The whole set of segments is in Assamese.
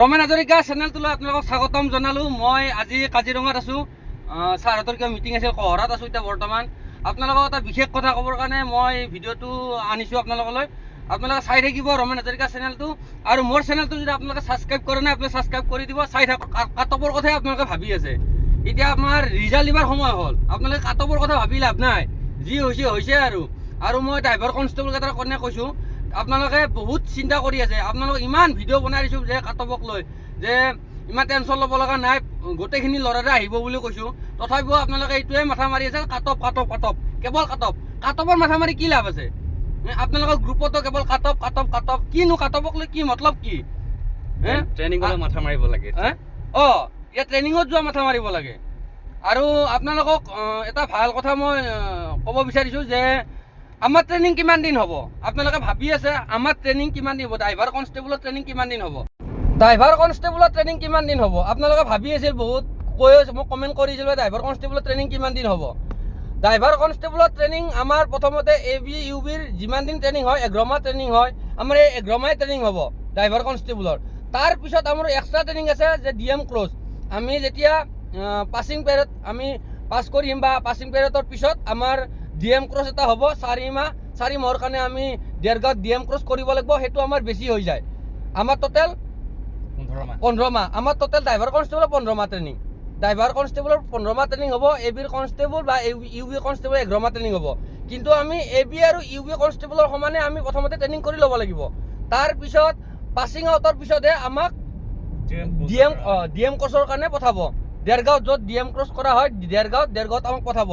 ৰমেন হাজৰিকা চেনেলটোলৈ আপোনালোকক স্বাগতম জনালোঁ। মই আজি কাজিৰঙাত আছোঁ। ছাৰহঁতৰ কিবা মিটিং আছিল, কহৰাত আছোঁ এতিয়া বৰ্তমান। আপোনালোকক এটা বিশেষ কথা ক'বৰ কাৰণে মই ভিডিঅ'টো আনিছোঁ আপোনালোকলৈ। আপোনালোকে চাই থাকিব ৰমেন হাজৰিকা চেনেলটো, আৰু মোৰ চেনেলটো যদি আপোনালোকে ছাবস্ক্ৰাইব কৰে নাই, আপোনালোকে ছাবস্ক্ৰাইব কৰি দিব। চাই থাকক। কাটঅফৰ কথাই আপোনালোকে ভাবি আছে। এতিয়া আমাৰ ৰিজাল্ট দিবৰ সময় হ'ল, আপোনালোকে কাটঅফৰ কথা ভাবি লাভ নাই। যি হৈছে হৈছে আৰু মই ড্ৰাইভাৰ কনষ্টেবল কেইটাৰ কাৰণে কৈছোঁ, আপোনালোকে বহুত চিন্তা কৰি আছে। আপোনালোকে ইমান ভিডিঅ' বনাই দিছোঁ যে কাটঅফক লৈ, যে ইমান টেনশ্যন ল'ব লগা নাই, গোটেইখিনি ল'ৰাৰে আহিব বুলি কৈছোঁ। তথাপিও আপোনালোকে এইটোৱে মাথা মাৰি আছে, কাটঅফ কাটঅফ কাটঅফ, কেৱল কাটঅফ। কাটঅফৰ মাথা মাৰি কি লাভ আছে? আপোনালোকৰ গ্ৰুপতো কেৱল কাটঅফ কাটঅফ কাটঅফ। কিনো কাটঅফক লৈ কি মতলব কি? ট্ৰেইনিঙলৈ মাথা মাৰিব লাগে। ইয়াত ট্ৰেইনিঙত যোৱা মাথা মাৰিব লাগে। আৰু আপোনালোকক এটা ভাল কথা মই ক'ব বিচাৰিছোঁ যে আমাৰ ট্ৰেইনিং কিমান দিন হ'ব? আপোনালোকে ভাবি আছে আমাৰ ট্ৰেইনিং কিমান দিন হ'ব, ড্ৰাইভাৰ কনষ্টেবলৰ ট্ৰেইনিং কিমান দিন হ'ব? ড্ৰাইভাৰ কনষ্টেবলৰ ট্ৰেইনিং কিমান দিন হ'ব? আপোনালোকে ভাবি আছিল, বহুত কৈ আছে, মোক কমেণ্ট কৰিছিলোঁ ড্ৰাইভাৰ কনষ্টেবলৰ ট্ৰেইনিং কিমান দিন হ'ব। ড্ৰাইভাৰ কনষ্টেবলৰ ট্ৰেইনিং আমাৰ প্ৰথমতে AB UBৰ যিমান দিন ট্ৰেইনিং হয়, 11 মাহ ট্ৰেইনিং হয়। আমাৰ এই 11 মাহ ট্ৰেইনিং হ'ব ড্ৰাইভাৰ কনষ্টেবলৰ। তাৰপিছত আমাৰ এক্সট্ৰা ট্ৰেইনিং আছে যে DM ক্ৰছ। আমি যেতিয়া পাছিং পেৰেড আমি পাছ কৰিম, বা পাছিং পেৰেডৰ পিছত আমাৰ DM ক্ৰছ এটা হ'ব 4 মাহ। 4 মাহৰ কাৰণে আমি দেৰগাঁৱত DM ক্ৰছ কৰিব লাগিব। সেইটো আমাৰ বেছি হৈ যায়। আমাৰ টোটেল 15 মাহ। আমাৰ টোটেল ড্ৰাইভাৰ কনষ্টেবলৰ 15 মাহ ট্ৰেইনিং। ড্ৰাইভাৰ কনষ্টেবলৰ 15 মাহ ট্ৰেইনিং হ'ব। ABৰ কনষ্টেবল বা UB কনষ্টেবল 11 মাহ ট্ৰেইনিং হ'ব। কিন্তু আমি AB আৰু UB কনষ্টেবলৰ সমানে আমি প্ৰথমতে ট্ৰেইনিং কৰি ল'ব লাগিব। তাৰপিছত পাছিং আউটৰ পিছতহে আমাক DM ক্ৰছৰ কাৰণে পঠাব। দেৰগাঁৱত য'ত DM ক্ৰছ কৰা হয়, দেৰগাঁৱত আমাক পঠাব।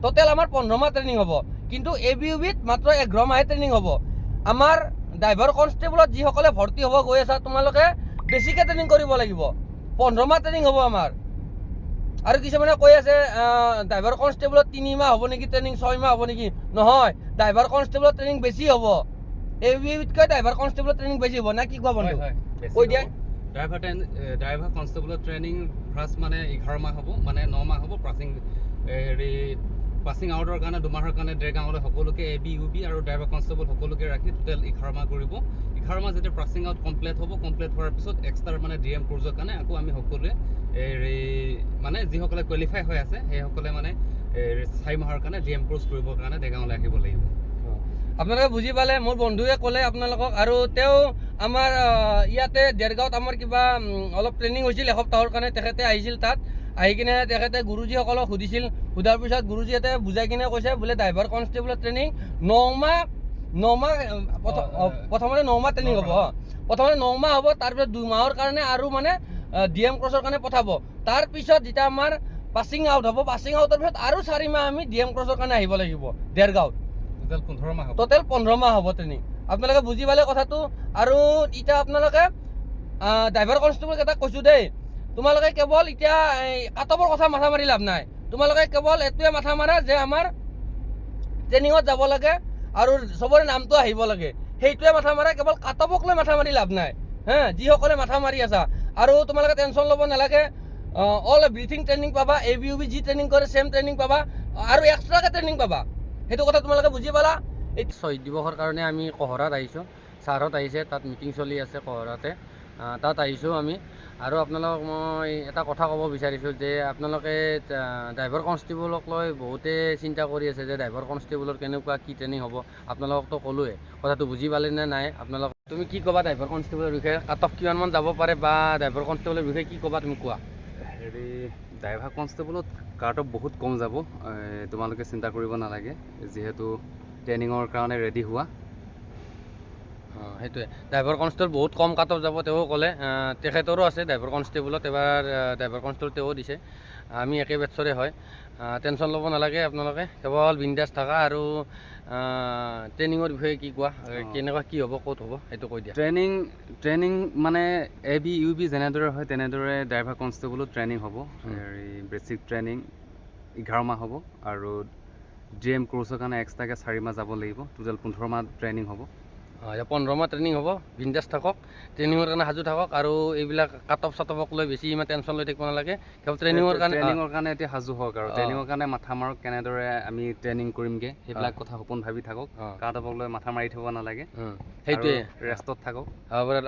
টোটেল আমাৰ 15 মাহ ট্ৰেইনিং হ'ব। কিন্তু AB UBত মাত্ৰ 11 মাহে ট্ৰেইনিং হ'ব। আমাৰ ড্ৰাইভাৰ কনষ্টেবলত যিসকলে ভৰ্তি হ'ব গৈ আছা, তোমালোকে বেছিকৈ ট্ৰেইনিং কৰিব লাগিব। 15 মাহ ট্ৰেইনিং হ'ব আমাৰ। আৰু কিছুমানে কৈ আছে ড্ৰাইভাৰ কনষ্টেবলত 3 মাহ হ'ব নেকি ট্ৰেইনিং, 6 মাহ হ'ব নেকি? নহয়, ড্ৰাইভাৰ কনষ্টেবলত ট্ৰেইনিং বেছি হ'ব। AB UBতকৈ ড্ৰাইভাৰ কনষ্টেবলত ট্ৰেইনিং বেছি হ'ব। না কি কোৱা বন্ধু? কৈ দিয়া। ড্ৰাইভাৰ কনষ্টেবলৰ ট্ৰেইনিং ফাৰ্ষ্ট মানে 11 মাহ হ'ব, মানে 9 মাহ হ'ব। পাছিং আউটৰ কাৰণে 2 মাহৰ কাৰণে দেৰগাঁৱলৈ সকলোকে AB UB আৰু ড্ৰাইভাৰ কনষ্টেবল সকলোকে ৰাখি টোটেল 11 মাহ কৰিব। 11 মাহ যেতিয়া পাছিং আউট কমপ্লিট হ'ব, কমপ্লিট হোৱাৰ পিছত এক্সট্ৰা মানে DM ক্ৰছৰ কাৰণে আকৌ আমি সকলোৱে মানে যিসকলে কোৱালিফাই হৈ আছে সেইসকলে মানে 4 মাহৰ কাৰণে DM ক্ৰছ কৰিবৰ কাৰণে দেৰগাঁৱলৈ আহিব লাগিব। আপোনালোকে বুজি পালে, মোৰ বন্ধুৱে ক'লে আপোনালোকক। আৰু তেওঁ আমাৰ ইয়াতে দেৰগাঁৱত আমাৰ কিবা অলপ ট্ৰেইনিং হৈছিল এসপ্তাহৰ কাৰণে। তেখেতে আহিছিল তাত, আহি কিনে তেখেতে গুৰুজীসকলক সুধিছিল। সোধাৰ পিছত গুৰুজীহঁতে বুজাই কিনে কৈছে বোলে ড্ৰাইভাৰ কনষ্টেবলৰ ট্ৰেইনিং 9 মাহ প্ৰথমতে 9 মাহ ট্ৰেইনিং হ'ব। প্ৰথমতে 9 মাহ হ'ব, তাৰপিছত 2 মাহৰ কাৰণে আৰু মানে DM ক্ৰছৰ কাৰণে পঠাব। তাৰপিছত যেতিয়া আমাৰ পাছিং আউট হ'ব, পাছিং আউটৰ পিছত আৰু 4 মাহ আমি DM ক্ৰছৰ কাৰণে আহিব লাগিব দেৰগাঁৱত। টোটেল 15 মাহ হ'ব ট্ৰেইনিং। আপোনালোকে বুজি পালে কথাটো। আৰু এতিয়া আপোনালোকে ড্ৰাইভাৰ কনষ্টেবল কেইটাক কৈছোঁ দেই, তোমালোকে কেৱল এতিয়া কাটঅফৰ কথা মাথা মাৰি লাভ নাই। তোমালোকে কেৱল এইটোৱে মাথা মাৰা যে আমাৰ ট্ৰেইনিঙত যাব লাগে আৰু চবৰে নামটো আহিব লাগে। সেইটোৱে মাথা মাৰা, কেৱল কাটঅফক লৈ মাথা মাৰি লাভ নাই। যিসকলে মাথা মাৰি আছা, আৰু তোমালোকে টেনশ্যন ল'ব নালাগে। অল এভৰিথিং ট্ৰেইনিং পাবা। AB UB যি ট্ৰেইনিং কৰে চেম ট্ৰেইনিং পাবা, আৰু এক্সট্ৰাকৈ ট্ৰেইনিং পাবা। সেইটো কথা তোমালোকে বুজি পালা। এই শ্বহীদ দিৱসৰ কাৰণে আমি কহৰাত আহিছোঁ। ছাৰহঁত আহিছে, তাত মিটিং চলি আছে কহৰাতে, তাত আহিছোঁ আমি। আৰু আপোনালোকক মই এটা কথা ক'ব বিচাৰিছোঁ যে আপোনালোকে ড্ৰাইভাৰ কনষ্টেবলক লৈ বহুতে চিন্তা কৰি আছে যে ড্ৰাইভাৰ কনষ্টেবলৰ কেনেকুৱা কি ট্ৰেইনিং হ'ব। আপোনালোকতো ক'লোৱে, কথাটো বুজি পালে নে নাই? আপোনালোক তুমি কি ক'বা ড্ৰাইভাৰ কনষ্টেবলৰ বিষয়ে? কাটঅফ কিমানমান যাব পাৰে, বা ড্ৰাইভাৰ কনষ্টেবলৰ বিষয়ে কি ক'বা তুমি কোৱা? ড্ৰাইভাৰ কনষ্টেবলত কাটঅফ বহুত কম যাব। তোমালোকে চিন্তা কৰিব নালাগে, যিহেতু ট্ৰেইনিঙৰ কাৰণে ৰেডি হোৱা। সেইটোৱে, ড্ৰাইভাৰ কনষ্টেবল বহুত কম কাটঅফ যাব। তেওঁ ক'লে তেখেতৰো আছে ড্ৰাইভাৰ কনষ্টেবলত, এবাৰ ড্ৰাইভাৰ কনষ্টেবল তেওঁ দিছে। আমি একে বেটছৰে হয়। টেনশ্যন ল'ব নালাগে আপোনালোকে, কেৱল বিন্দাছ থাকা। আৰু ট্ৰেইনিঙৰ বিষয়ে কি কোৱা? কেনেকুৱা কি হ'ব, ক'ত হ'ব, সেইটো কৈ দিয়া। ট্ৰেইনিং মানে AB UB যেনেদৰে হয় তেনেদৰে ড্ৰাইভাৰ কনষ্টেবলো ট্ৰেইনিং হ'ব। বেচিক ট্ৰেইনিং 11 মাহ হ'ব, আৰু DM ক্ৰছৰ কাৰণে এক্সট্ৰাকৈ 4 মাহ যাব লাগিব। টোটেল 15 মাহ ট্ৰেইনিং হ'ব। এতিয়া 15 মাহ ট্ৰেইনিং হ'ব, বিন্দাছ থাকক, ট্ৰেইনিঙৰ কাৰণে সাজু থাকক, আৰু এইবিলাক কাটপ চাটপক লৈ বেছি ইমান টেনশ্যন লৈ থাকিব নালাগে, কেৱল ট্ৰেইনিঙৰ কাৰণে এতিয়া সাজু হওক, আৰু ট্ৰেইনিঙৰ কাৰণে মাথা মাৰক, কেনেদৰে আমি ট্ৰেইনিং কৰিমগৈ সেইবিলাক কথা সপোন ভাবি থাকক, কাটপক লৈ মাথা মাৰি থ'ব নালাগে, সেইটোৱে ৰেষ্টত থাকক,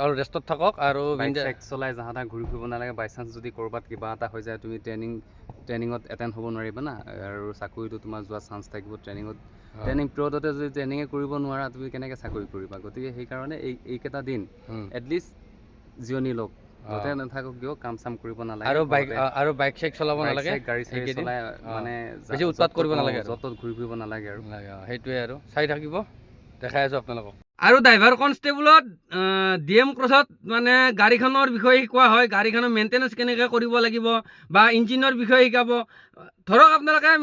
আৰু ৰেষ্টত থাকক, আৰু বাইক চলাই জাহা তাহা ঘূৰি ফুৰিব নালাগে। বাই চান্স যদি ক'ৰবাত কিবা এটা হৈ যায়, তুমি ট্ৰেইনিঙত এটেণ্ড হ'ব নোৱাৰিবা না, আৰু চাকৰিটো তোমাৰ যোৱা চান্স থাকিব। ট্ৰেইনিং পিৰিয়ডতে যদি ট্ৰেইনিঙে কৰিব নোৱাৰা, তুমি কেনেকৈ চাকৰি কৰিবা? গতিকে সেইকাৰণে এইকেইটা দিন এটলিষ্ট জিৰণি লওক, য'তে নাথাকক কিয় কাম চাম কৰিব নালাগে, আৰু বাইক চাইক চলাব নালাগে, গাড়ী চাড়ী চলাই মানে বেছি উৎপাত কৰিব নালাগে, য'ত ঘূৰি ফুৰিব নালাগে, আৰু সেইটোৱে আৰু চাই থাকিব, দেখাই আছোঁ আপোনালোকক। আৰু ড্ৰাইভাৰ কনষ্টেবলত DM ক্ৰছত মানে গাড়ীখনৰ বিষয়ে শিকোৱা হয়, গাড়ীখনৰ মেইনটেনেঞ্চ কেনেকৈ কৰিব লাগিব, বা ইঞ্জিনৰ বিষয়ে শিকাব। ধৰক আপোনালোকে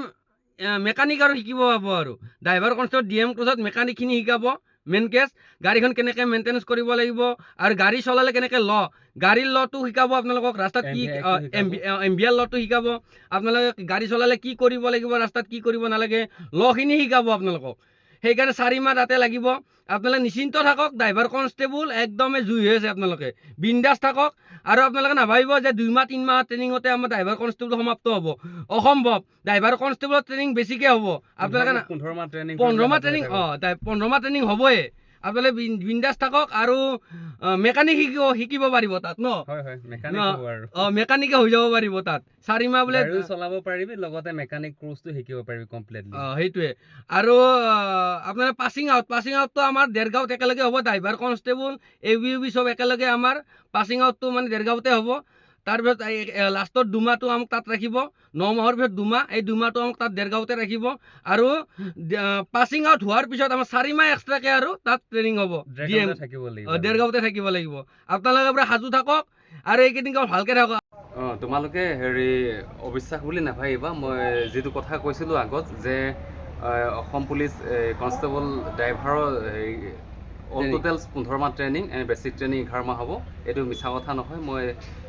মেকানিক আৰু শিকিব পাব, আৰু ড্ৰাইভাৰ কনষ্টেবল DM ক্ৰছত মেকানিকখিনি শিকাব। মেইন কেছ গাড়ীখন কেনেকৈ মেইনটেনেঞ্চ কৰিব লাগিব, আৰু গাড়ী চলালে কেনেকৈ গাড়ীৰ ল'টো শিকাব আপোনালোকক, ৰাস্তাত কি MVR ল'টো শিকাব, আপোনালোকে গাড়ী চলালে কি কৰিব লাগিব, ৰাস্তাত কি কৰিব নালাগে, ল'খিনি শিকাব আপোনালোকক। সেইকাৰণে 4 মাহ তাতে লাগিব। আপোনালোকে নিশ্চিন্ত থাকক, ড্ৰাইভাৰ কনষ্টেবল একদমেই জুই হৈ আছে, আপোনালোকে বিন্দাছ থাকক। আৰু আপোনালোকে নাভাবিব যে 2 মাহ 3 মাহ ট্ৰেইনিঙতে আমাৰ ড্ৰাইভাৰ কনষ্টেবল সমাপ্ত হ'ব, অসম্ভৱ। ড্ৰাইভাৰ কনষ্টেবলৰ ট্ৰেইনিং বেছিকৈ হ'ব, আপোনালোকে 15 মাহ ট্ৰেইনিং 15 মাহ ট্ৰেইনিং হ'বই। আপোনালোকে বিন্দাছ থাকক, আৰু মেকানিক শিকিব পাৰিব তাত মেকানিকে হৈ যাব পাৰিব তাত। 4 মাহ বোলে চলাব পাৰিবি, লগতে মেকানিক কোৰ্চটো শিকিব পাৰিবি কমপ্লিটলি। সেইটোৱে। আৰু আপোনাৰ পাছিং আউটটো আমাৰ দেৰগাঁৱত একেলগে হ'ব, ড্ৰাইভাৰ কনষ্টেবল ABUB চব একেলগে আমাৰ পাছিং আউটটো মানে দেৰগাঁৱতে হ'ব। তাৰপিছত লাষ্টৰ 2 মাহটো আমাক তাত ৰাখিব, 9 মাহৰ পিছত 2 মাহ, এই 2 মাহটো আমাক তাত দেৰগাঁৱতে ৰাখিব। আৰু পাছিং আউট হোৱাৰ পিছত আমাৰ 4 মাহ এক্সট্ৰাকৈ আৰু তাত ট্ৰেইনিং হ'ব, দেৰগাঁৱতে থাকিব লাগিব। আপোনালোকে পুৰা সাজু থাকক, আৰু এইকেইদিন ভালকৈ থাকক। তোমালোকে অবিশ্বাস বুলি নাভাবিবা, মই যিটো কথা কৈছিলোঁ আগত, যে অসম পুলিচ কনষ্টেবল ড্ৰাইভাৰৰ অল টোটেলছ 15 মাহ ট্ৰেইনিং, বেছিক ট্ৰেইনিং 11 মাহ হ'ব। এইটো মিছা কথা নহয়। মই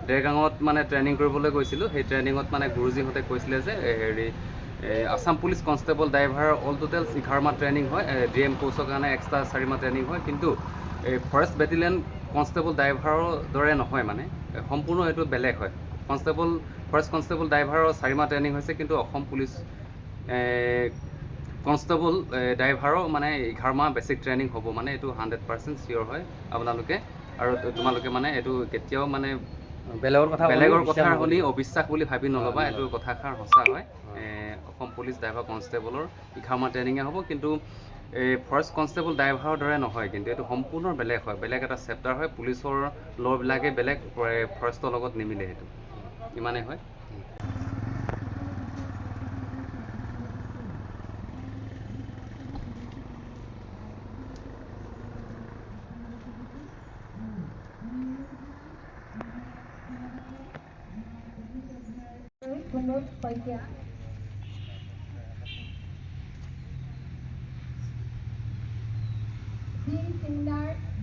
দেৰগাঁৱত মানে ট্ৰেইনিং কৰিবলৈ গৈছিলোঁ, সেই ট্ৰেইনিঙত মানে গুৰুজীহঁতে কৈছিলে যে Assam police constable driver all totals 11 মাহ ট্ৰেইনিং হয়, DM কোৰ্চৰ কাৰণে এক্সট্ৰা 4 মাহ ট্ৰেইনিং হয়। কিন্তু ফৰেষ্ট বেটেলিয়ন কনষ্টেবল ড্ৰাইভাৰৰ দৰে নহয়, মানে সম্পূৰ্ণ এইটো বেলেগ হয়। ফৰেষ্ট কনষ্টেবল ড্ৰাইভাৰৰ 4 মাহ ট্ৰেইনিং হৈছে, কিন্তু অসম পুলিচ কনষ্টেবল ড্ৰাইভাৰৰ মানে 11 মাহ বেছিক ট্ৰেইনিং হ'ব, মানে এইটো 100% চিয়'ৰ হয় আপোনালোকে। আৰু তোমালোকে মানে এইটো কেতিয়াও মানে বেলেগৰ কথা শুনি অবিশ্বাস বুলি ভাবি নল'বা, এইটো কথাষাৰ সঁচা হয়। অসম পুলিচ ড্ৰাইভাৰ কনষ্টেবলৰ 11 মাহ ট্ৰেইনিঙে হ'ব, কিন্তু ফৰেষ্ট কনষ্টেবল ড্ৰাইভাৰৰ দৰে নহয়, কিন্তু এইটো সম্পূৰ্ণ বেলেগ হয়, বেলেগ এটা চেপ্টাৰ হয়। পুলিচৰ ল'বিলাকে বেলেগ, ফৰেষ্টৰ লগত নিমিলে, সেইটো ইমানেই হয়।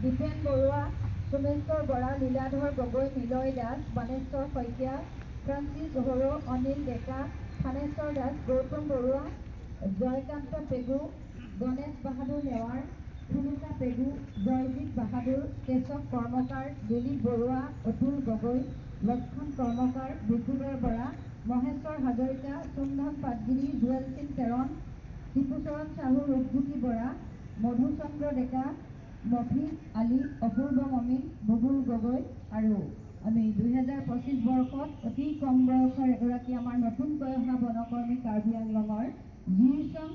দীপেন বৰুৱা, সোমেশ্বৰ বৰা, লীলাধৰ গগৈ, নিলয় দাস, বাণেশ্বৰ শইকীয়া, ফ্ৰান্সিছ হৰো, অনিল ডেকা, থানেশ্বৰ দাস, গৌতম বৰুৱা, জয়কান্ত পেগু, গণেশ বাহাদুৰ নেৱাৰ, সুনিতা পেগু, জয়জিত বাহাদুৰ, কেশৱ কৰ্মকাৰ, দিলীপ বৰুৱা, অতুল গগৈ, লক্ষণ কৰ্মকাৰ, বিপুলৰ বৰা, মহেশ্বৰ হাজৰিকা, চুমধন পাটগিৰি, জুৱেল সিং তেৰণ, টিপুচৰণ চাহু, ৰূপজ্যোতি বৰা, মধুচন্দ্ৰ ডেকা, মফিজ আলী, অপূৰ্ব মমিন, বুবুল গগৈ। আৰু আমি 2025 বৰ্ষত অতি কম বয়সৰ এগৰাকী আমাৰ নতুনকৈ অহা বনকৰ্মী কাৰ্বি আংলঙৰ জিৰচং